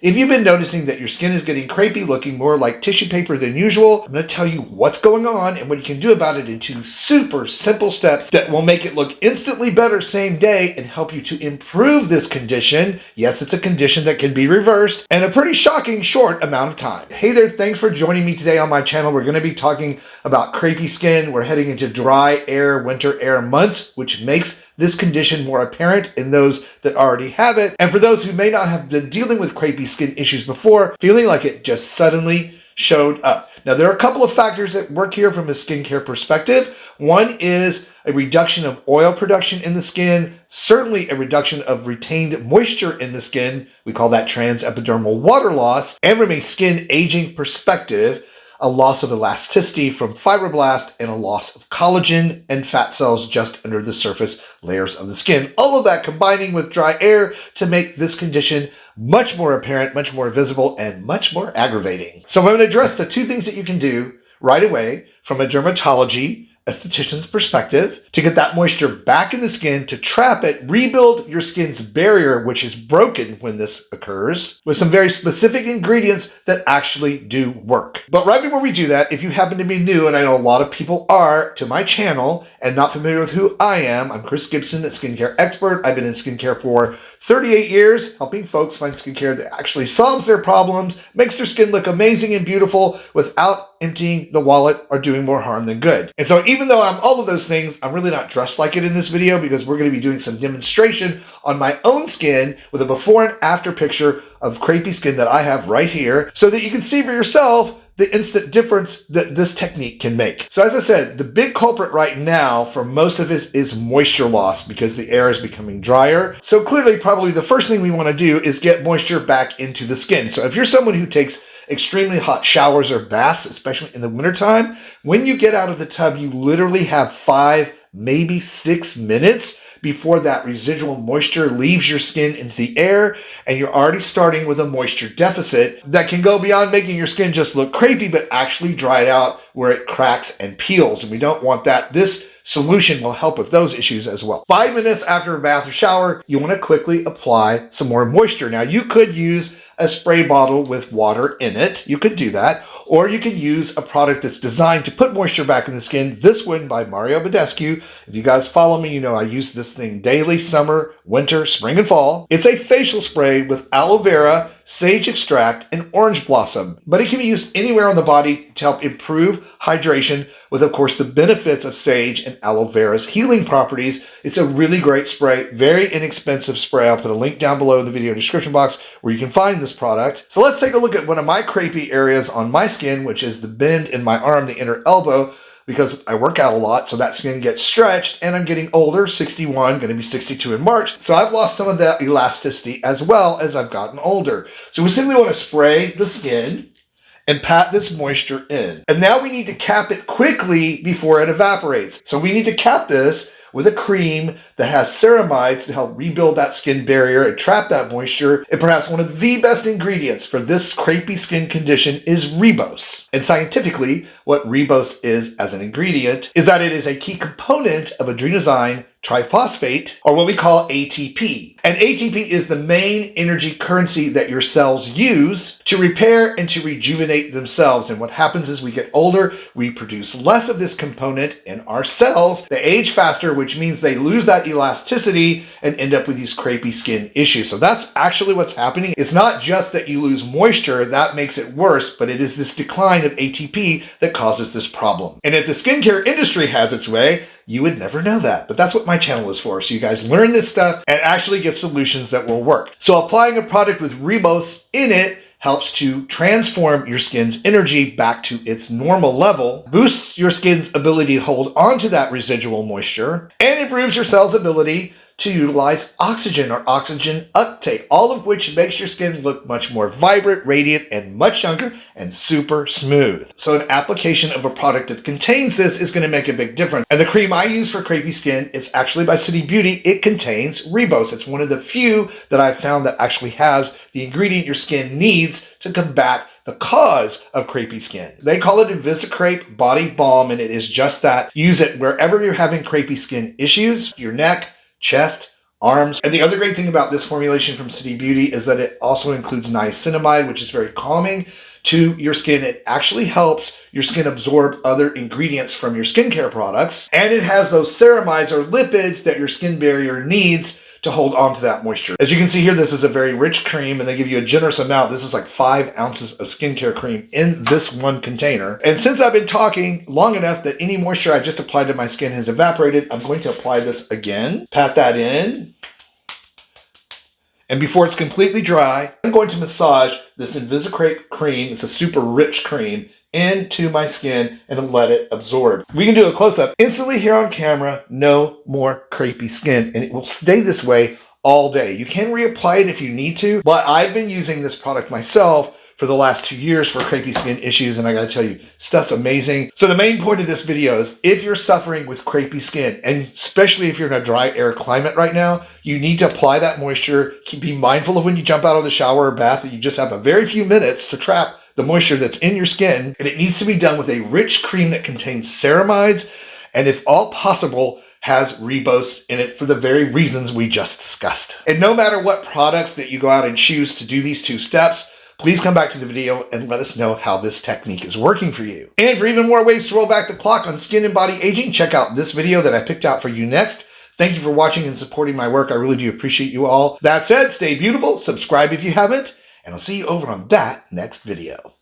If you've been noticing that your skin is getting crepey, looking more like tissue paper than usual, I'm going to tell you what's going on and what you can do about it in 2 super simple steps that will make it look instantly better same day and help you to improve this condition. Yes, it's a condition that can be reversed in a pretty shocking short amount of time. Hey there, thanks for joining me today on my channel. We're going to be talking about crepey skin. We're heading into dry air, winter air months, which makes this condition more apparent in those that already have it. And for those who may not have been dealing with crepey skin issues before, feeling like it just suddenly showed up. Now, there are a couple of factors that work here from a skincare perspective. One is a reduction of oil production in the skin, certainly a reduction of retained moisture in the skin. We call that transepidermal water loss. And from a skin aging perspective, a loss of elasticity from fibroblast and a loss of collagen and fat cells just under the surface layers of the skin. All of that combining with dry air to make this condition much more apparent, much more visible, and much more aggravating. So I'm going to address the 2 things that you can do right away from a dermatology esthetician's perspective to get that moisture back in the skin, to trap it, rebuild your skin's barrier, which is broken when this occurs, with some very specific ingredients that actually do work. But right before we do that, if you happen to be new, and I know a lot of people are, to my channel and not familiar with who I am, I'm Chris Gibson, a skincare expert. I've been in skincare for 38 years, helping folks find skincare that actually solves their problems, makes their skin look amazing and beautiful without emptying the wallet or doing more harm than good. And so even though I'm all of those things, I'm really not dressed like it in this video because we're going to be doing some demonstration on my own skin with a before and after picture of crepey skin that I have right here so that you can see for yourself the instant difference that this technique can make. So as I said, the big culprit right now for most of us is moisture loss because the air is becoming drier. So clearly, probably the first thing we want to do is get moisture back into the skin. So if you're someone who takes extremely hot showers or baths, especially in the wintertime, when you get out of the tub, you literally have 5, maybe 6 minutes before that residual moisture leaves your skin into the air, and you're already starting with a moisture deficit that can go beyond making your skin just look crepey, but actually dry it out where it cracks and peels, and we don't want that. This solution will help with those issues as well. 5 minutes after a bath or shower, you want to quickly apply some more moisture. Now, you could use a spray bottle with water in it. You could do that. Or you could use a product that's designed to put moisture back in the skin. This one by Mario Badescu. If you guys follow me, you know I use this thing daily, summer, winter, spring, and fall. It's a facial spray with aloe vera, sage extract, and orange blossom. But it can be used anywhere on the body to help improve hydration with, of course, the benefits of sage and aloe vera's healing properties. It's a really great spray, very inexpensive spray. I'll put a link down below in the video description box where you can find this product. So let's take a look at one of my crepey areas on my skin, which is the bend in my arm, the inner elbow, because I work out a lot, so that skin gets stretched, and I'm getting older, 61, going to be 62 in March, so I've lost some of that elasticity as well as I've gotten older. So we simply want to spray the skin and pat this moisture in. And now we need to cap it quickly before it evaporates. So we need to cap this with a cream that has ceramides to help rebuild that skin barrier and trap that moisture. And perhaps one of the best ingredients for this crepey skin condition is ribose. And scientifically, what ribose is as an ingredient is that it is a key component of adrenozyme triphosphate, or what we call ATP. And ATP is the main energy currency that your cells use to repair and to rejuvenate themselves. And what happens is we get older, we produce less of this component in our cells. They age faster, which means they lose that elasticity and end up with these crepey skin issues. So that's actually what's happening. It's not just that you lose moisture, that makes it worse, but it is this decline of ATP that causes this problem. And if the skincare industry has its way, you would never know that, but that's what my channel is for. So you guys learn this stuff and actually get solutions that will work. So applying a product with ribose in it helps to transform your skin's energy back to its normal level, boosts your skin's ability to hold onto that residual moisture, and improves your cell's ability to utilize oxygen or oxygen uptake, all of which makes your skin look much more vibrant, radiant, and much younger and super smooth. So an application of a product that contains this is going to make a big difference. And the cream I use for crepey skin is actually by City Beauty. It contains ribose. It's one of the few that I've found that actually has the ingredient your skin needs to combat the cause of crepey skin. They call it Invisicrepe Body Balm, and it is just that. Use it wherever you're having crepey skin issues, your neck, chest, arms. And the other great thing about this formulation from City Beauty is that it also includes niacinamide, which is very calming to your skin. It actually helps your skin absorb other ingredients from your skincare products. And it has those ceramides or lipids that your skin barrier needs to hold on to that moisture. As you can see here, this is a very rich cream, and they give you a generous amount. This is like 5 ounces of skincare cream in this one container. And since I've been talking long enough that any moisture I just applied to my skin has evaporated, I'm going to apply this again, pat that in. And before it's completely dry, I'm going to massage this Invisicrepe cream, it's a super rich cream, into my skin and let it absorb. We can do a close-up instantly here on camera. No more crepey skin, and it will stay this way all day. You can reapply it if you need to, but I've been using this product myself for the last 2 years for crepey skin issues, and I gotta tell you, stuff's amazing. So the main point of this video is if you're suffering with crepey skin, and especially if you're in a dry air climate right now, you need to apply that moisture. Be mindful of when you jump out of the shower or bath that you just have a very few minutes to trap the moisture that's in your skin, and it needs to be done with a rich cream that contains ceramides, and if all possible, has ribose in it for the very reasons we just discussed. And no matter what products that you go out and choose to do these 2 steps, please come back to the video and let us know how this technique is working for you. And for even more ways to roll back the clock on skin and body aging, check out this video that I picked out for you next. Thank you for watching and supporting my work. I really do appreciate you all. That said, stay beautiful, subscribe if you haven't, and I'll see you over on that next video.